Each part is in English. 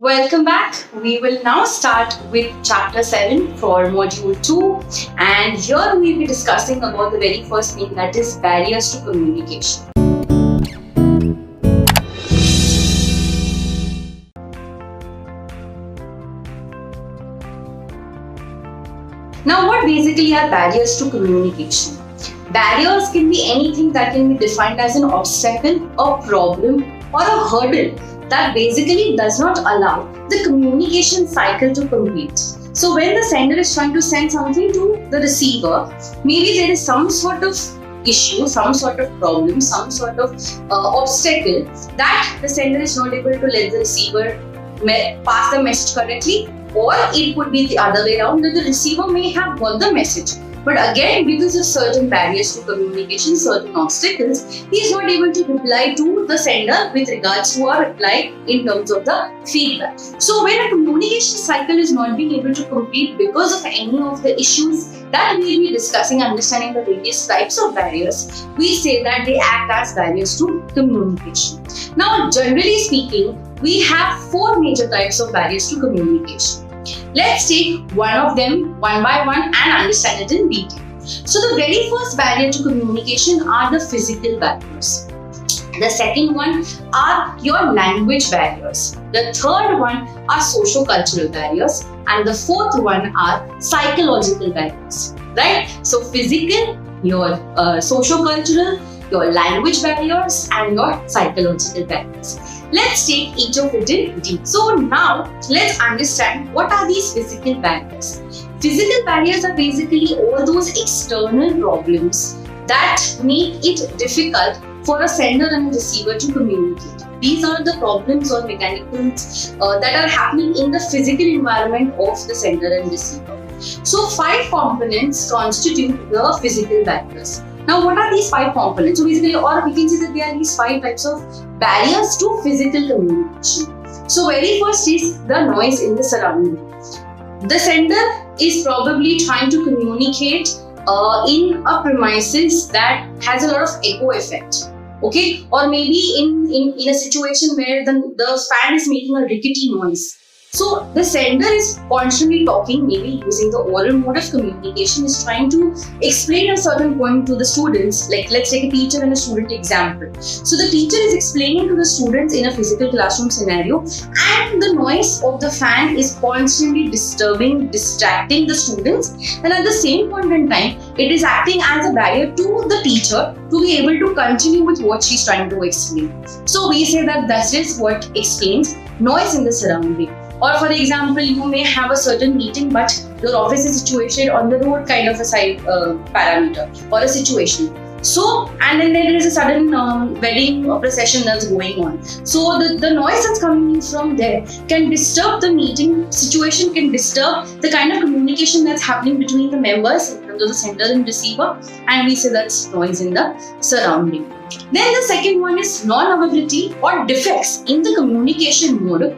Welcome back. We will now start with chapter 7 for module 2, and here we'll be discussing about the very first thing, that is barriers to communication. Now, what basically are barriers to communication? Barriers can be anything that can be defined as an obstacle, a problem, or a hurdle that basically does not allow the communication cycle to complete. So when the sender is trying to send something to the receiver, maybe there is some sort of issue, some sort of problem, some sort of obstacle that the sender is not able to let the receiver pass the message correctly, or it could be the other way around, that the receiver may have got the message, but again, because of certain barriers to communication, certain obstacles, he is not able to reply to the sender with regards to a reply in terms of the feedback. So when a communication cycle is not being able to complete because of any of the issues that we will be discussing, understanding the various types of barriers, we say that they act as barriers to communication. Now, generally speaking, we have 4 major types of barriers to communication. Let's take one of them one by one and understand it in detail. So the very first barrier to communication are the physical barriers. The second one are your language barriers. The third one are socio-cultural barriers. And the fourth one are psychological barriers. Right? So physical, your socio-cultural, your language barriers, and your psychological barriers. Let's take each of it in detail. So now let's understand what are these physical barriers. Physical barriers are basically all those external problems that make it difficult for a sender and a receiver to communicate. These are the problems or mechanisms that are happening in the physical environment of the sender and receiver. So 5 components constitute the physical barriers. Now, what are these 5 components? So basically, or we can say that there are these 5 types of barriers to physical communication. So very first is the noise in the surrounding. The sender is probably trying to communicate in a premises that has a lot of echo effect. Okay, or maybe in a situation where the fan is making a rickety noise. So the sender is constantly talking, maybe using the oral mode of communication, is trying to explain a certain point to the students. Like, let's take a teacher and a student example. So the teacher is explaining to the students in a physical classroom scenario, and the noise of the fan is constantly distracting the students, and at the same point in time, it is acting as a barrier to the teacher to be able to continue with what she's trying to explain. So we say that is what explains noise in the surrounding. Or for example, you may have a certain meeting, but your office is situated on the road kind of a side parameter or a situation. So, and then there is a sudden wedding procession that's going on. So the noise that's coming from there can disturb the meeting situation, can disturb the kind of communication that's happening between the members in terms of the sender and receiver, and we say that's noise in the surrounding. Then the second one is non-availability or defects in the communication mode,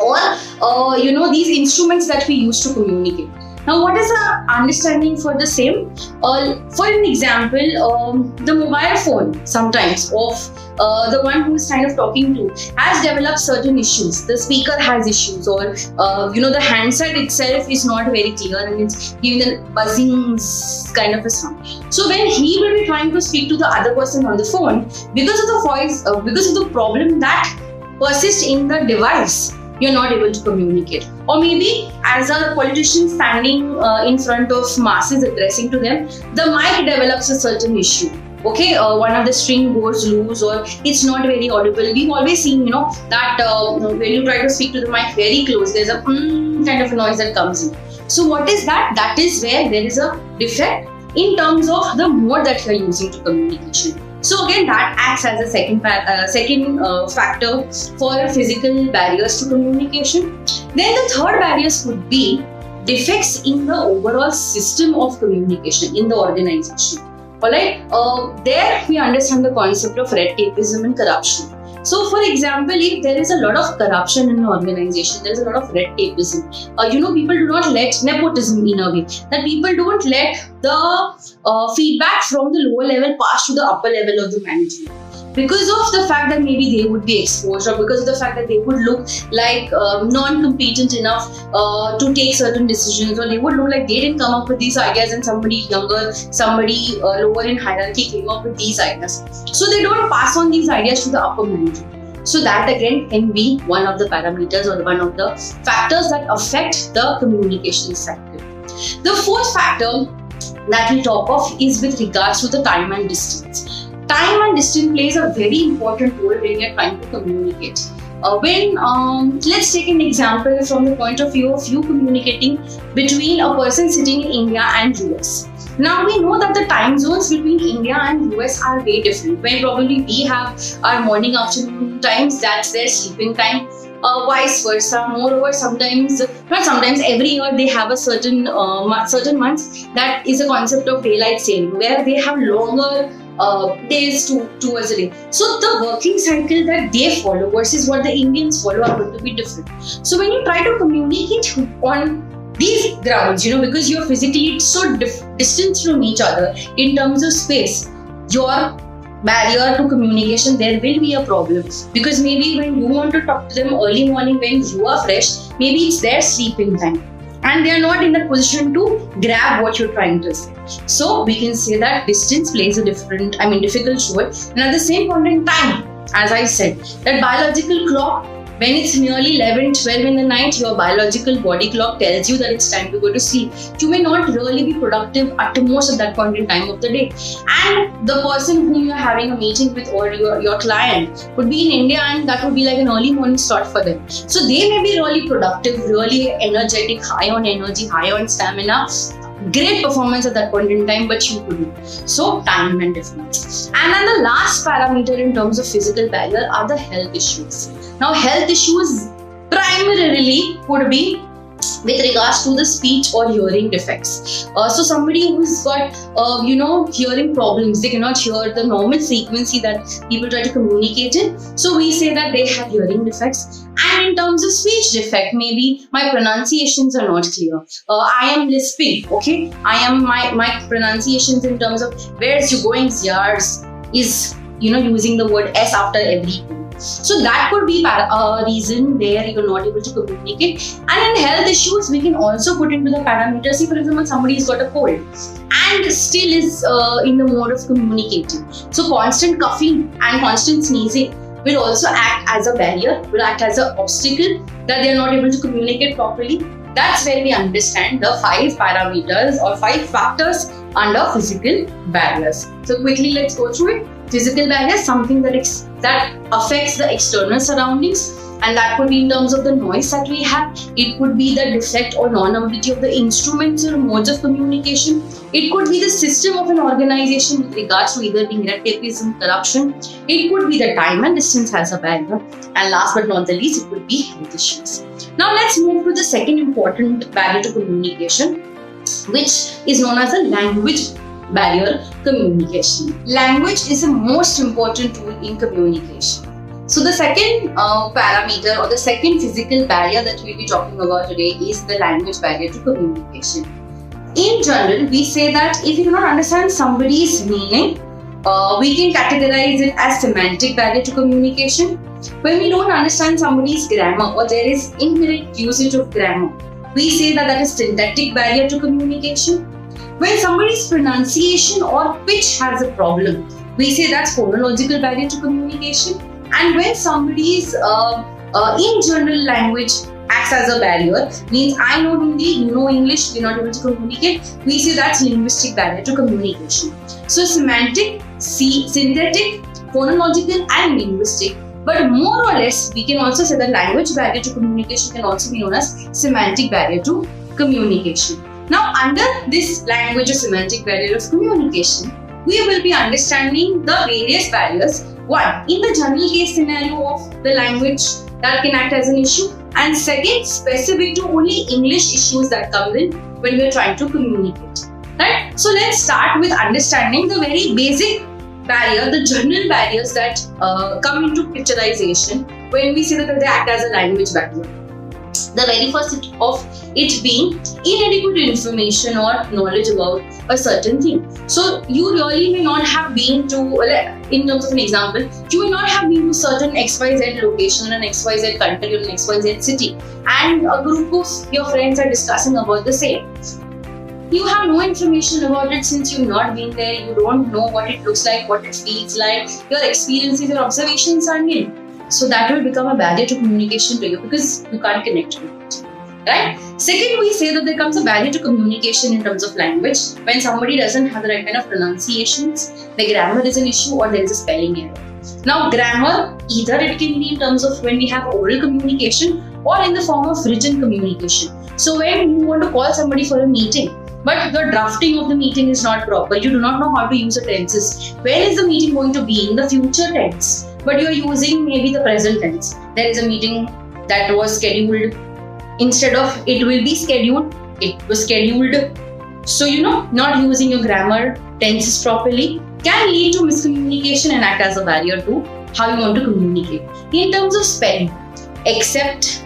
or these instruments that we use to communicate. Now, what is the understanding for the same? For an example, the mobile phone sometimes of the one who is kind of talking to has developed certain issues. The speaker has issues, or the handset itself is not very clear and it's giving a buzzing kind of a sound. So when he will be trying to speak to the other person on the phone, because of the voice, because of the problem that persists in the device, you're not able to communicate. Or maybe as a politician standing in front of masses addressing to them, the mic develops a certain issue. Okay, one of the string goes loose, or it's not very audible. We've always seen, that when you try to speak to the mic very close, there's a kind of a noise that comes in. So what is that? That is where there is a defect in terms of the mode that you're using to communication. So again, that acts as a second factor for physical barriers to communication. Then the third barriers would be defects in the overall system of communication in the organization. Alright, there we understand the concept of red tapeism and corruption. So for example, if there is a lot of corruption in an organization, there is a lot of red tapeism, people do not let nepotism in a way, that people don't let the feedback from the lower level pass to the upper level of the management. Because of the fact that maybe they would be exposed, or because of the fact that they would look like non-competent enough to take certain decisions, or they would look like they didn't come up with these ideas and somebody younger, somebody lower in hierarchy came up with these ideas. So they don't pass on these ideas to the upper management. So that again can be one of the parameters or one of the factors that affect the communication cycle. The fourth factor that we talk of is with regards to the time and distance. Time and distance plays a very important role when you're trying to communicate. Let's take an example from the point of view of you communicating between a person sitting in India and US. Now we know that the time zones between India and US are very different. When probably we have our morning afternoon times, that's their sleeping time. Vice versa. Moreover, every year they have a certain months that is a concept of daylight saving, where they have longer days towards a day. So the working cycle that they follow versus what the Indians follow are going to be different. So when you try to communicate on these grounds, because you're physically so distant from each other in terms of space, your barrier to communication, there will be a problem, because maybe when you want to talk to them early morning when you are fresh, maybe it's their sleeping time and they are not in the position to grab what you're trying to say. So we can say that distance plays a difficult role. And at the same point in time, as I said, that biological clock, when it's nearly 11, 12 in the night, your biological body clock tells you that it's time to go to sleep. You may not really be productive at most at that point in time of the day. And the person whom you're having a meeting with, or your client, would be in India, and that would be like an early morning start for them. So they may be really productive, really energetic, high on energy, high on stamina, great performance at that point in time, but you couldn't. So time and difference. And then the last parameter in terms of physical barrier are the health issues. Now health issues primarily would be with regards to the speech or hearing defects. So somebody who's got hearing problems, they cannot hear the normal frequency that people try to communicate in. So we say that they have hearing defects. And in terms of speech defect, maybe my pronunciations are not clear. I am lisping, okay? My pronunciations in terms of where's you going, yours is using the word S after every. So that could be a reason where you're not able to communicate. And in health issues, we can also put into the parameters. See, for example, somebody's got a cold and still is in the mode of communicating. So constant coughing and constant sneezing will also act as a barrier, will act as an obstacle that they are not able to communicate properly. That's where we understand the 5 parameters or 5 factors under physical barriers. So quickly, let's go through it. Physical barrier is something that affects the external surroundings, and that could be in terms of the noise that we have. It could be the defect or non-ability of the instruments or modes of communication. It could be the system of an organization with regards to either being red tapeism, corruption. It could be the time and distance has a barrier. And last but not the least, it could be health issues. Now let's move to the second important barrier to communication, which is known as the language barrier communication. Language is the most important tool in communication. So the second parameter or the second physical barrier that we'll be talking about today is the language barrier to communication. In general, we say that if you do not understand somebody's meaning, we can categorize it as semantic barrier to communication. When we don't understand somebody's grammar or there is incorrect usage of grammar, we say that is syntactic barrier to communication. When somebody's pronunciation or pitch has a problem, we say that's phonological barrier to communication. And when somebody's in general language acts as a barrier, means I know Hindi, you know English, we're not able to communicate, we say that's linguistic barrier to communication. So semantic, synthetic, phonological and linguistic. But more or less, we can also say that language barrier to communication can also be known as semantic barrier to communication. Now, under this language or semantic barrier of communication, we will be understanding the various barriers. One, in the general case scenario of the language that can act as an issue, and second, specific to only English issues that come in when we are trying to communicate. Right? So let's start with understanding the very basic barrier, the general barriers that come into picturization when we say that they act as a language barrier. The very first of it being inadequate information or knowledge about a certain thing. So you really may not have been to, in terms of an example, you may not have been to certain XYZ location in an XYZ country or an XYZ city, and a group of your friends are discussing about the same. You have no information about it since you've not been there. You don't know what it looks like, what it feels like. Your experiences, your observations are nil. So that will become a barrier to communication to you because you can't connect with it. Right? Second, we say that there comes a barrier to communication in terms of language when somebody doesn't have the right kind of pronunciations, the grammar is an issue, or there is a spelling error. Now, grammar, either it can be in terms of when we have oral communication or in the form of written communication. So when you want to call somebody for a meeting, but the drafting of the meeting is not proper, you do not know how to use the tenses. Where is the meeting going to be? In the future tense. But you are using maybe the present tense. There is a meeting that was scheduled. Instead of it will be scheduled, it was scheduled. So, not using your grammar tenses properly can lead to miscommunication and act as a barrier to how you want to communicate. In terms of spelling, accept,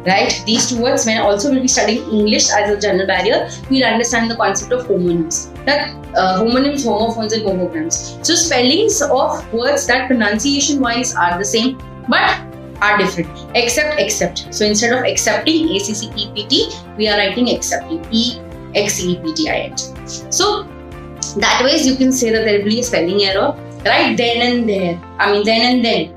right? These two words, when also we'll be studying English as a general barrier, we'll understand the concept of homonyms. That homonyms, homophones and homograms. So spellings of words that pronunciation-wise are the same, but are different. Accept. So instead of accepting, A-C-C-E-P-T, we are writing accepting, E-X-E-P-T-I-N-G. So that way you can say that there will be a spelling error, right? Then and there. Then and then.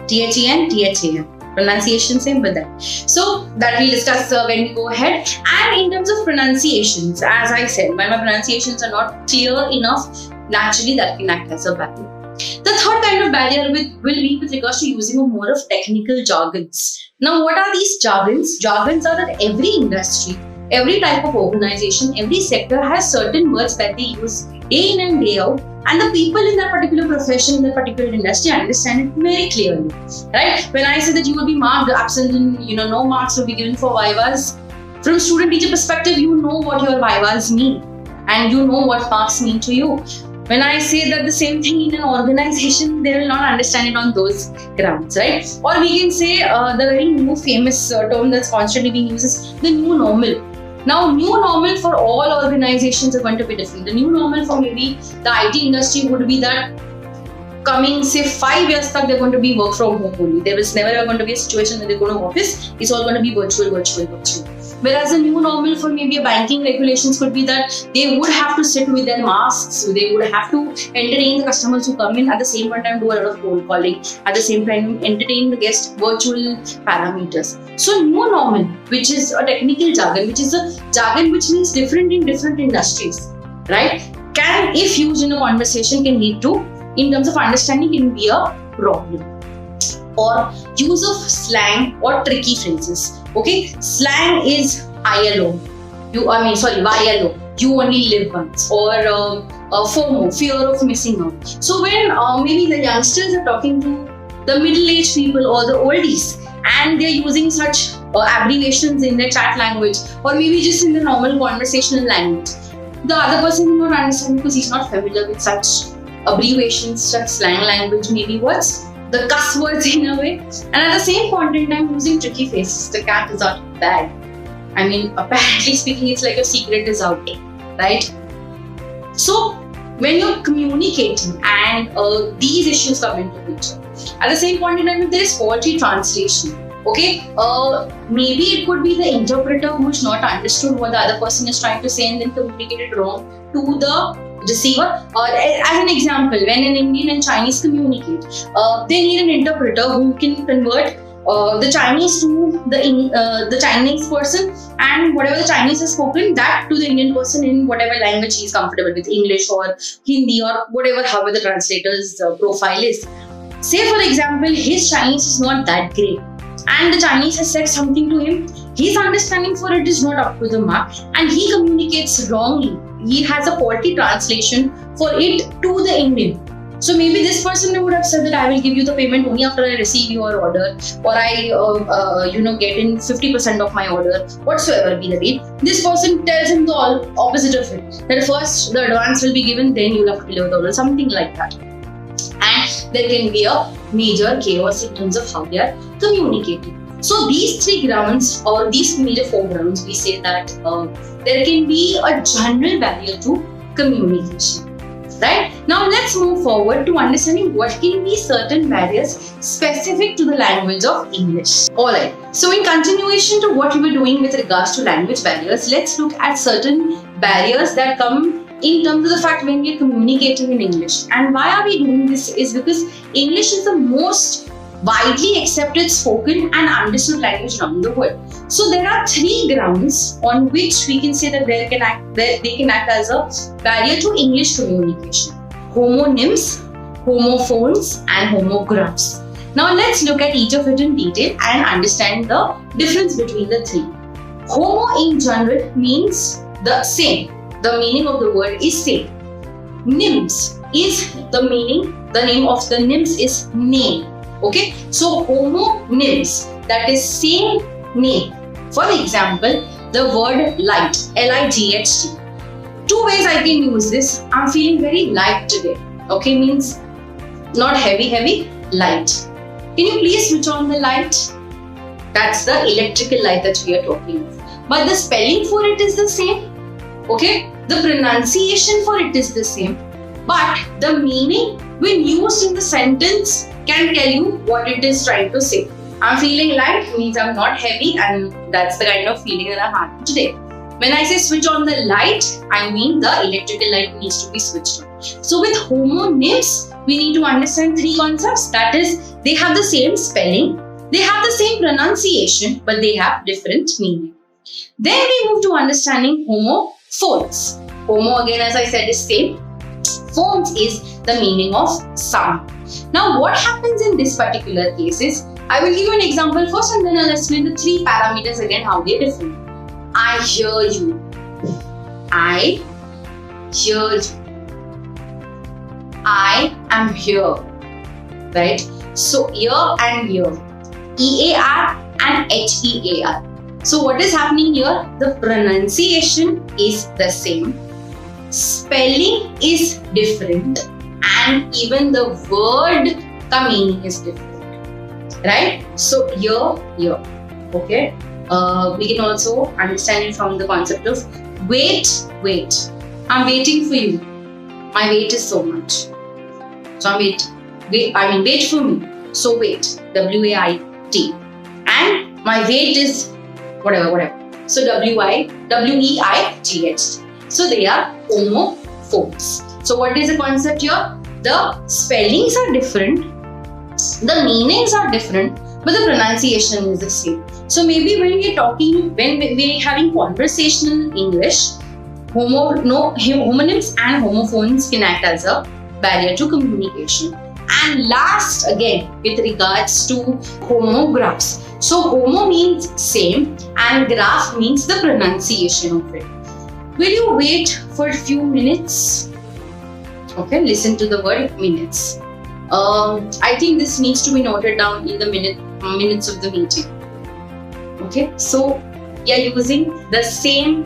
T-H-E-N, T-H-A-N. Pronunciation same but that. So that we'll discuss when we go ahead. And in terms of pronunciations, as I said, when my pronunciations are not clear enough, naturally that can act as a barrier. The third kind of barrier will be with regards to using of more of technical jargons. Now, what are these jargons? Jargons are that every industry, every type of organization, every sector has certain words that they use day in and day out, and the people in that particular profession, in that particular industry understand it very clearly, right? When I say that you will be marked absent and no marks will be given for vivas, from student-teacher perspective, you know what your vivas mean, and you know what marks mean to you. When I say that the same thing in an organization, they will not understand it on those grounds, right? Or we can say the very new famous term that's constantly being used is the new normal. Now, new normal for all organizations are going to be different. The new normal for maybe the IT industry would be that coming, say, 5 years back, they're going to be work from home only. There is never going to be a situation that they go to office. It's all going to be virtual. Whereas the new normal for maybe a banking regulations could be that they would have to sit with their masks. They would have to entertain the customers who come in, at the same time do a lot of cold calling, at the same time entertain the guests, virtual parameters. So new normal, which is a technical jargon, which is a jargon which means different in different industries, right? Can, if used in a conversation, can lead to, in terms of understanding, can be a problem. Or use of slang or tricky phrases. Okay, slang is YLO. YLO. You only live once. Or FOMO, fear of missing out. So when maybe the youngsters are talking to the middle-aged people or the oldies, and they're using such abbreviations in their chat language, or maybe just in the normal conversational language, the other person will not understand because he's not familiar with such abbreviations, such slang language, maybe words, the cuss words in a way, and at the same point in time using tricky phrases. The cat is out of bag. Apparently speaking, it's like your secret is out, right? So when you're communicating and these issues come into picture, at the same point in time, if there is faulty translation, okay, maybe it could be the interpreter who is not understood what the other person is trying to say and then communicated wrong to the receiver. As an example, when an Indian and Chinese communicate, they need an interpreter who can convert the Chinese to the Chinese person, and whatever the Chinese has spoken, that to the Indian person in whatever language he is comfortable with, English or Hindi or whatever, however the translator's profile is. Say for example, his Chinese is not that great, and the Chinese has said something to him, his understanding for it is not up to the mark, and he communicates wrongly. He has a faulty translation for it to the Indian. So maybe this person would have said that I will give you the payment only after I receive your order, or I get in 50% of my order, whatsoever be the deal. This person tells him the opposite of it, that first the advance will be given, then you'll have to deliver the order, something like that. And there can be a major chaos in terms of how they are communicating. So these three grounds, or these major four grounds, we say that there can be a general barrier to communication. Right? Now let's move forward to understanding what can be certain barriers specific to the language of English. Alright, so in continuation to what we were doing with regards to language barriers, let's look at certain barriers that come in terms of the fact when we are communicating in English. And why are we doing this is because English is the most widely accepted, spoken and understood language around the world. So there are three grounds on which we can say that they can act as a barrier to English communication: homonyms, homophones and homographs. Now let's look at each of it in detail and understand the difference between the three. Homo in general means the same. The meaning of the word is same. Nyms is the name of the nyms is name. Okay, so homonyms, that is same name. For example, the word light, L-I-G-H-T. Two ways I can use this. I'm feeling very light today. Okay, means not heavy, light. Can you please switch on the light? That's the electrical light that we are talking of. But the spelling for it is the same. Okay, the pronunciation for it is the same. But the meaning when used in the sentence can tell you what it is trying to say. I'm feeling light means I'm not heavy, and that's the kind of feeling that I'm having today. When I say switch on the light, I mean the electrical light needs to be switched on. So with homonyms, we need to understand three concepts. That is, they have the same spelling, they have the same pronunciation, but they have different meaning. Then we move to understanding homophones. Homo, again, as I said, is same. Phones is the meaning of sound. Now what happens in this particular case is, I will give you an example first and then I'll explain the three parameters again, how they differ. I hear you. I hear you. I am here. Right? So ear and here. E-A-R and H-E-A-R. So what is happening here? The pronunciation is the same. Spelling is different. And even the word meaning is different, right? So here, okay. We can also understand it from the concept of wait. I'm waiting for you. My wait is so much. So I'm wait for me. So wait, W-A-I-T. And my weight is whatever. So W-E-I-G-H. So they are homophones. So what is the concept here? The spellings are different, the meanings are different, but the pronunciation is the same. So maybe when we're having conversational English, homonyms and homophones can act as a barrier to communication. And last, again, with regards to homographs. So homo means same and graph means the pronunciation of it. Will you wait for a few minutes? Okay, listen to the word minutes. I think this needs to be noted down in the minutes of the meeting. Okay, so we are using the same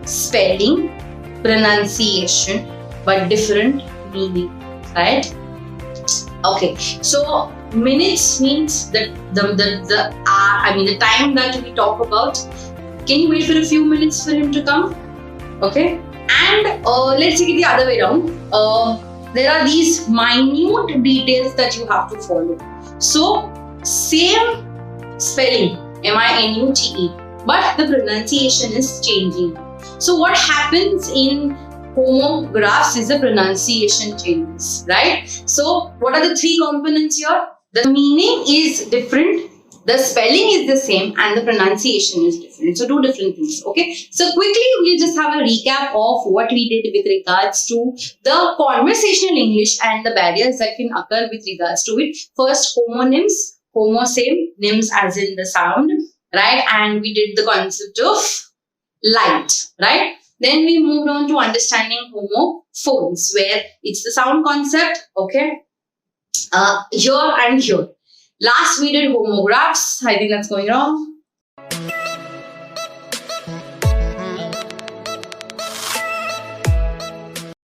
spelling, pronunciation, but different meaning, right? Okay, so minutes means the time that we talk about. Can you wait for a few minutes for him to come? Okay, and let's take it the other way around. There are these minute details that you have to follow. So same spelling, M-I-N-U-T-E, but the pronunciation is changing. So what happens in homographs is the pronunciation changes, right? So what are the three components here? The meaning is different, the spelling is the same, and the pronunciation is different. So two different things, okay? So quickly, we'll just have a recap of what we did with regards to the conversational English and the barriers that can occur with regards to it. First, homonyms, homo same, nyms as in the sound, right? And we did the concept of light, right? Then we moved on to understanding homophones, where it's the sound concept, okay? Here and here. Last we did homographs. I think that's going wrong.